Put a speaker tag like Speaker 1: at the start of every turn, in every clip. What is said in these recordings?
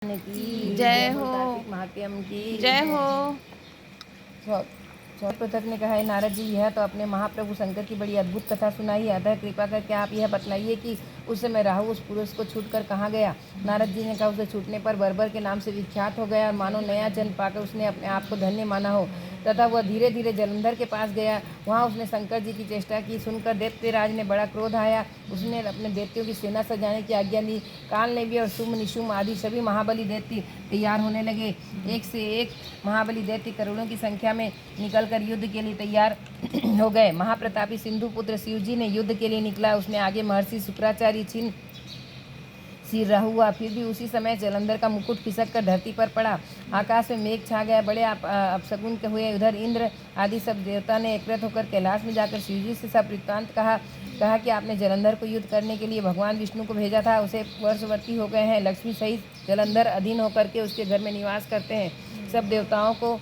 Speaker 1: की
Speaker 2: जय हो।
Speaker 1: कार्तिक महात्म्य की
Speaker 2: जय हो।
Speaker 1: पृथक ने कहा है, नारद जी, यह तो अपने महाप्रभु शंकर की बड़ी अद्भुत कथा सुनाई। अतः कृपा करके आप यह बतलाइए कि उस समय राहु उस पुरुष को छूटकर कहाँ गया। नारद जी ने कहा, उसे छूटने पर बर्बर के नाम से विख्यात हो गया और मानो नया जन्म पाकर उसने अपने आप को धन्य माना हो, तथा वह धीरे धीरे जलंधर के पास गया। वहाँ उसने शंकर जी की चेष्टा की। सुनकर दैत्यराज ने बड़ा क्रोध आया। उसने अपने दैत्यों की सेना सजाने की आज्ञा दी। काल नेमी और शुम्भ निशुम्भ आदि सभी महाबली दैत्य तैयार होने लगे। एक से एक महाबली दैत्य करोड़ों की संख्या में निकलकर युद्ध के लिए तैयार हो गए। महाप्रतापी सिंधु पुत्र शिव जी ने युद्ध के लिए निकला। उसने आगे महर्षि शुक्राचार्य छिन्न सिर रहा हुआ। फिर भी उसी समय जलंधर का मुकुट खिसक कर धरती पर पड़ा। आकाश में मेघ छा गया। बड़े अपशकुन के हुए। उधर इंद्र आदि सब देवता ने एकत्र होकर कैलाश में जाकर शिवजी से सब वृत्तांत कहा कि आपने जलंधर को युद्ध करने के लिए भगवान विष्णु को भेजा था। उसे वर्षवर्ती हो गए हैं। लक्ष्मी सहित जलंधर अधीन होकर के उसके घर में निवास करते हैं। सब देवताओं को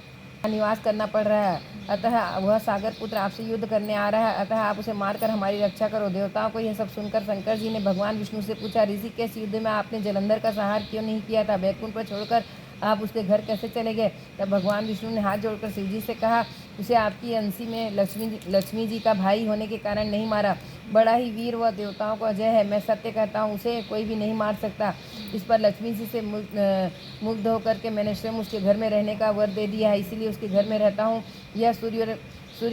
Speaker 1: निवास करना पड़ रहा है। अतः वह सागर पुत्र आपसे युद्ध करने आ रहा है। अतः आप उसे मारकर हमारी रक्षा करो। देवताओं को यह सब सुनकर शंकर जी ने भगवान विष्णु से पूछा, ऋषिकेश युद्ध में आपने जलंधर का संहार क्यों नहीं किया था? बैकुंठ पर छोड़कर आप उसके घर कैसे चले गए? तब भगवान विष्णु ने हाथ जोड़कर शिवजी से कहा, उसे आपकी अंशी में लक्ष्मी जी का भाई होने के कारण नहीं मारा। बड़ा ही वीर व देवताओं को अजय है। मैं सत्य कहता हूँ, उसे कोई भी नहीं मार सकता। इस पर लक्ष्मी जी से मुग्ध होकर के मैंने स्वयं उसके घर में रहने का वर दे दिया है, इसीलिए उसके घर में रहता हूँ। यह सूर्य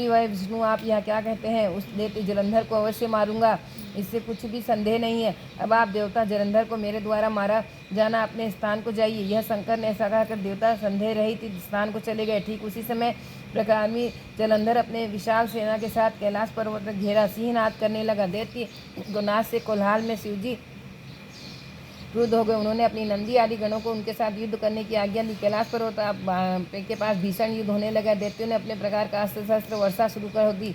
Speaker 1: व विष्णु, आप यहाँ क्या कहते हैं? उस दैत्य जलंधर को अवश्य मारूंगा, इससे कुछ भी संदेह नहीं है। अब आप देवता जलंधर को मेरे द्वारा मारा जाना, अपने स्थान को जाइए। यह शंकर ने ऐसा कहकर देवता संदेह रहित स्थान को चले गए। ठीक उसी समय प्रकामी जलंधर अपने विशाल सेना के साथ कैलाश पर्वत घेरा सिंहनाद करने लगा। दैत्य गुनाश से कोलाहल में शिवजी क्रुद्ध हो गए। उन्होंने अपनी नंदी आदि गणों को उनके साथ युद्ध करने की आज्ञा दी। कैलाश पर्वत के पास भीषण युद्ध होने लगा। दैत्यों ने अपने प्रकार का अस्त्र शस्त्र वर्षा शुरू कर दी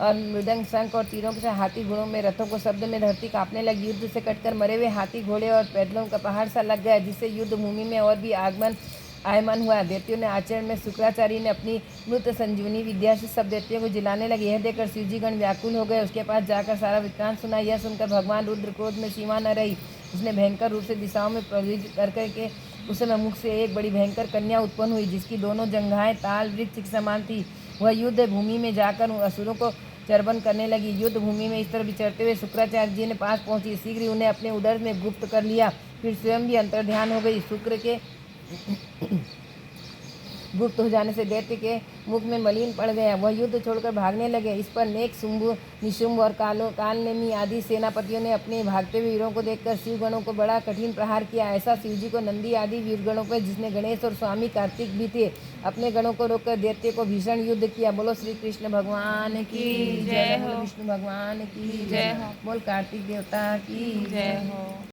Speaker 1: और मृदंग, शंख और तीरों के साथ हाथी घोड़ों में रथों को शब्द में धरती कांपने लगी। युद्ध से कटकर मरे हुए हाथी, घोड़े और पैदलों का पहाड़ सा लग गया, जिससे युद्ध भूमि में और भी आयमन हुआ। दैत्यों ने आचरण में शुक्राचार्य ने अपनी मृत संजीवनी विद्या से सब दैत्यों को जिलाने लगे। यह देखकर शिवजीगण व्याकुल हो गए। उसके पास जाकर सारा वृत्तांत सुना। यह सुनकर भगवान रुद्र क्रोध में सीमा न रही। उसने भयंकर रूप से दिशाओं में प्रज्वलित करके उस समय मुख से एक बड़ी भयंकर कन्या उत्पन्न हुई, जिसकी दोनों जंघाएं ताल वृक्ष के समान थी। वह युद्ध भूमि में जाकर असुरों को चर्बन करने लगी। युद्ध भूमि में इस तरह विचरते हुए शुक्राचार्य जी ने पास पहुंची। शीघ्र ही उन्हें अपने उदर में गुप्त कर लिया। फिर स्वयं भी अंतर्ध्यान हो गई। शुक्र के गुप्त हो जाने से दैत्य के मुख में मलिन पड़ गया। वह युद्ध छोड़कर भागने लगे। इस पर नेक, शुंभ, निशुंभ और कालनेमी आदि सेनापतियों ने अपने भागते हुए वीरों को देखकर शिवगणों को बड़ा कठिन प्रहार किया। ऐसा शिवजी को नंदी आदि वीरगणों पर, जिसमें गणेश और स्वामी कार्तिक भी थे, अपने गणों को रोककर दैत्य को भीषण युद्ध किया। बोलो श्री कृष्ण भगवान की जय। बोलो विष्णु भगवान की जय। बोल कार्तिक देवता की जय हो।